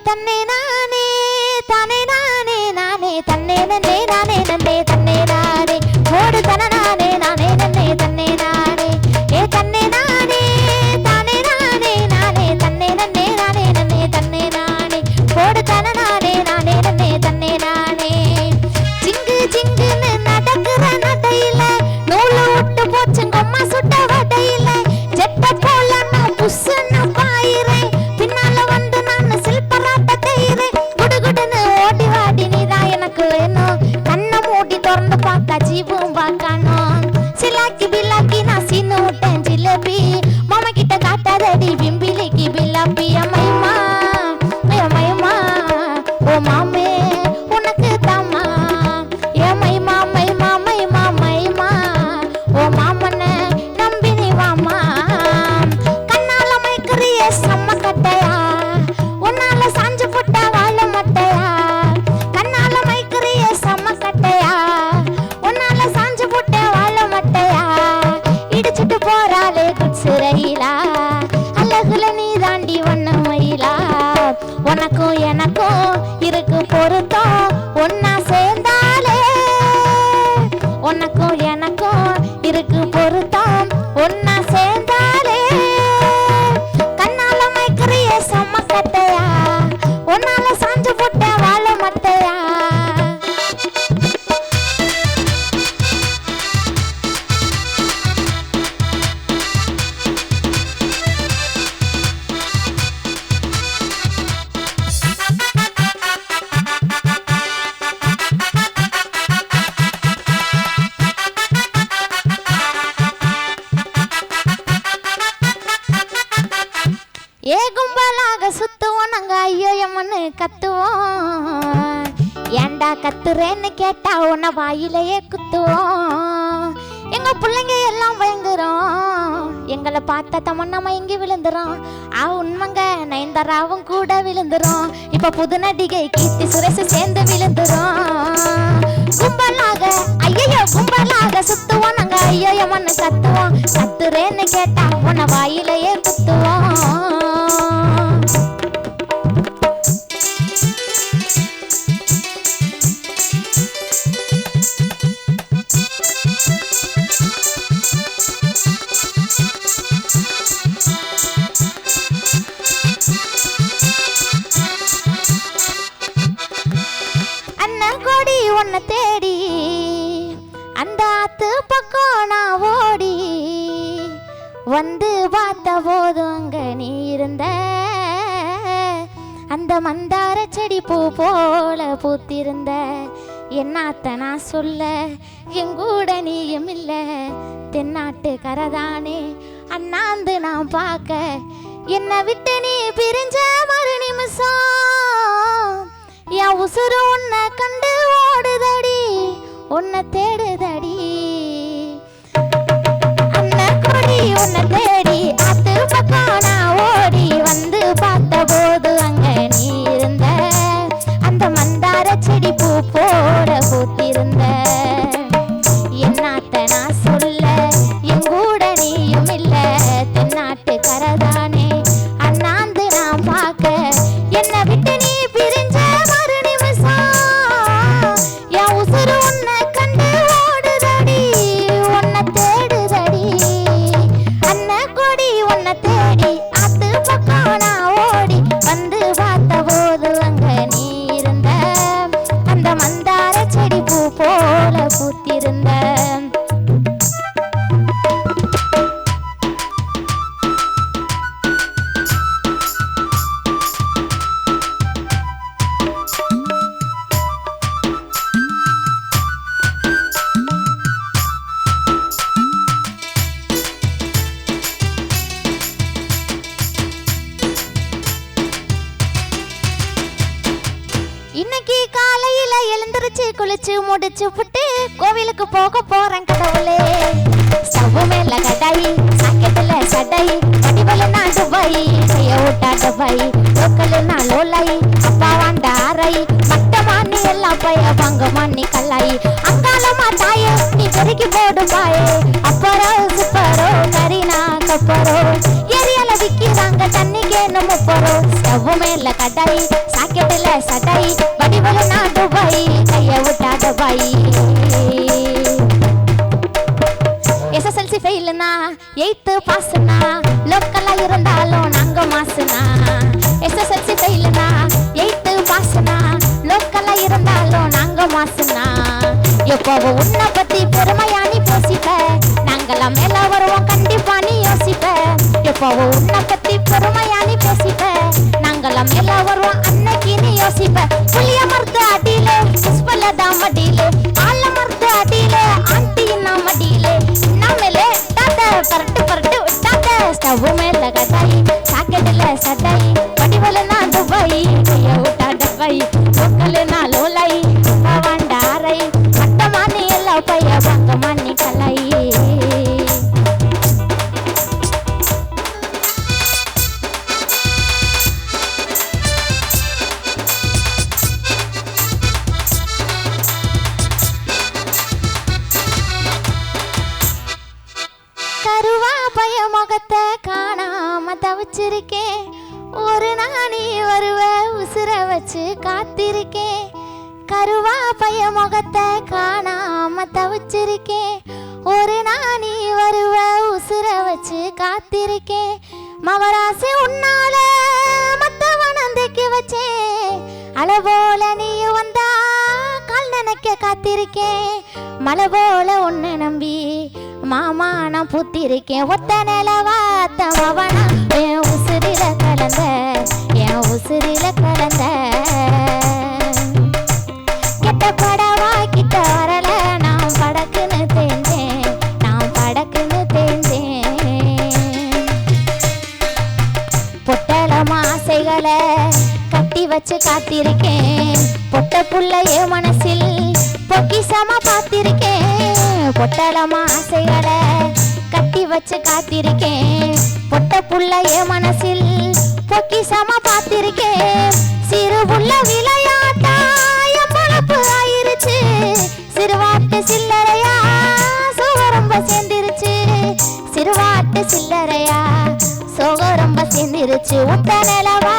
தன்னே நானே தானே நானே நானே தன்னே நன்னே நானே நன்னே தன்னே நானே ஓடு தன நானே நானே நன்னே தன்னே நானே ஏ தன்னே நானே தானே நானே நானே தன்னே நன்னே நானே நன்னே தன்னே நானே ஓடு தன நானே நானே நன்னே தன்னே நானே ஜிங்கு ஜிங்குன்னு நடக்கிற நடையில நூலு விட்டு போச்சுங்க அம்மா சுட்ட வடையில ஜெட்ட போல நான் புஷ்ஷன்னு பாயிறேன் பின்னால வந்து நான் சில்பராட்ட தேயிறேன் குடுகுடுன்னு ஓடி வாடி நீதான் எனக்கு வேணும் கண்ணை மூடி திறந்து பார்த்தா ஜீவும் பார்க்கணும் சிலாக்கி பில்லாக்கி நான் சீனு விட்டேன் ஜிலேபி மாமா கிட்ட காட்டாதடி பிம்பிலிக்கு பில்லாப்பி அம்மைமா அம்மைமா ஓ மாமே உனக்கு தாமா ஏமைமா மைமா மைமா மைமா ஓ மாமன நம்பி நீ வாமா கண்ணால மைக்கிறிய செம்ம கட்டையா உன்னால சாஞ்சு போட்ட வாழ மட்டையா கண்ணால மைக்கிறிய செம்ம கட்டையா உன்னால சாஞ்சு போட்ட வாழ மட்டையா இடிச்சிட்டு போறாளே குட்சிரையிலா அழகுல நீ தாண்டி வண்ண மயிலா உனக்கும் எனக்கும் இருக்கு பொருத்தம் ஒன்னா சேர்ந்தாலே உனக்கும் எனக்கும் இருக்கு பொருத்தம் ஒன்னா சேர்ந்தாலே கண்ணால மைக்கிறிய செம்ம கட்டையா உன்னால சாஞ்சு போட்ட வாழ மட்டையா ஏ கும்பலாக சுத்துவோம் நாங்க ஐயோ எம்மன்னு கத்துவோம் ஏண்டா கத்துறேன்னு கேட்டா உன்னை வாயிலேயே குத்துவோம் எங்க பிள்ளைங்க எல்லாம் பயங்குறோம் எங்களை பார்த்த தமன்னா மயங்கி விழுந்துரும் உண்மைங்க நயன்தாராவும் கூட விழுந்துரும் இப்ப புது நடிகை கீர்த்தி சுரேஷ் சேர்ந்து விழுந்துரும் கும்பலாக ஐயோ கும்பலாக சுத்துவோம் நாங்க ஐயோ எம்மன்னு கத்துவோம் கத்துறேன்னு கேட்டா உன்னை வாயிலேயே குத்துவோம் உன்னை தேடி அந்த ஆத்து பக்கம் நான் ஓடி வந்து பார்த்த போது அங்க நீ இருந்த அந்த மந்தார செடி பூ போல பூத்திருந்த என்னாத்த நான் சொல்ல எங்கூட நீயும் இல்ல தென்னாட்டு கரதானே அண்ணாந்து நான் பார்க்க என்னை விட்டு நீ பிரிஞ்ச மறு நிமிஷம் என் உசுறு உன்னை கண்டு ஓடுதடி உன்னை தேடுதடி அண்ணா கொடி உன்னை தேடி ஆத்து பக்கம் நான் ஓடி வந்து பார்த்த போது அங்க நீ இருந்த அந்த மந்தார செடி பூ போட பூத்திருந்த என்னாத்த நான் சொல்ல எங்கூட நீயும் இல்ல தென்னாட்டு கரதானே அண்ணாந்து நான் பார்க்க என்னை விட்டு நீ பிரிஞ்ச இன்னைக்கு காலையில எழுந்திருச்சு குளிச்சு முடிச்சு புட்டு கோவிலுக்கு போக போறேன் கடவுளே ஸ்டவ் மேல கடாயி சாக்கெட்ல சடாயி வடிவல நான் துபாய் கைய விட்டா துபாய் லோக்கல் நான் லோலாயி அப்பா வாண்ட ஆராயி மட்டமானி எல்லாம் பைய பங்கமானி கல்லாயி அங்காளமா தாயே நீ பெருக்கி போடு பாயே அப்பரோ சூப்பரோ கரீனா கப்பரோ ஏரியால விக்கிறாங்க தண்ணிக்கு ஏனும் முப்பரும் ஸ்டவ் மேல கடாய் சாக்கெட்டுல சடாய் வடிவல நாடு பாய் கைய விட்டாத பாய் எஸ்எஸ்எல்சி ஃபெயில்னா 8th பாஸ்னா லோக்கலா இருந்தாலும் நாங்க மாசுனா எஸ்எஸ்எல்சி ஃபெயில்னா 8th பாஸ்னா லோக்கலா இருந்தாலும் நாங்க மாசுனா எப்போ உன்னை பத்தி பெருமையா நீ பேசிப்ப நாங்கெல்லாம் மேல வருவோம் கண்டிப்பா நீ யோசிப்ப எப்போ உன்னை பத்தி பெருமையா நீ பேசிப்ப நாங்கெல்லாம் மேல வருவோம் அன்னைக்கு நீ யோசிப்ப புளிய மறுத்து அடியில புஷ்பலதா மடியில ஆல மறுத்து அடியில ஆண்டினா மடியில நம்மளே டாட்ட பரட்டு பரட்டு விட்டாட்ட ஸ்டவ் மேல கடாய் சாக்கெட்டுல சடாய் வடிவல நான் துபாய் கைய விட்டாட பாய் லோக்கல் நான் லோலாய் வாண்டாரை மட்டமானி எல்லா பைய பங்கமானி கலை கருவா பைய முகத்தை காணாம தவிச்சிருக்கேன் ஒரு நானே வருவ உசுர வச்சு காத்திருக்கேன் கருவா பைய முகத்தை காணாம தவிச்சிருக்கேன் ஒரு நானே வருவ உசுர வச்சு காத்திருக்கேன் மவராசி உன்னால மத்தவனந்தைக்கு வச்சேன் அலை போல நீ வந்தா கால் நினைக்க காத்திருக்கேன் மலை போல உன்னை நம்பி மாமா நான் பூத்திருக்கேன் ஒத்த நிலவாத்த மவனா என் உசுரில கலந்த என் உசுரில கலந்த கெட்ட படவா கிட்ட வரல நான் படக்குன்னு தேஞ்சேன் நான் படக்குன்னு தேஞ்சேன் பொட்டல மாசைகளை கட்டி வச்சு காத்திருக்கேன் பொட்ட புள்ள என் மனசில் பொக்கிசமா பார்த்திருக்கேன் பொட்டலமா ஆசைகளை கட்டி வச்சு காத்திருக்கேன் பொட்ட புள்ள என் மனசில் பொக்கிசமா பார்த்திருக்கேன் சிறு புள்ள விளையாட்டா என் பழப்பு ஆயிருச்சு சிறுவாட்டு சில்லறையா சோக ரொம்ப சேர்ந்துருச்சு சிறுவாட்டு சில்லறையா சோக ரொம்ப சேர்ந்துருச்சு உத்த நிலவா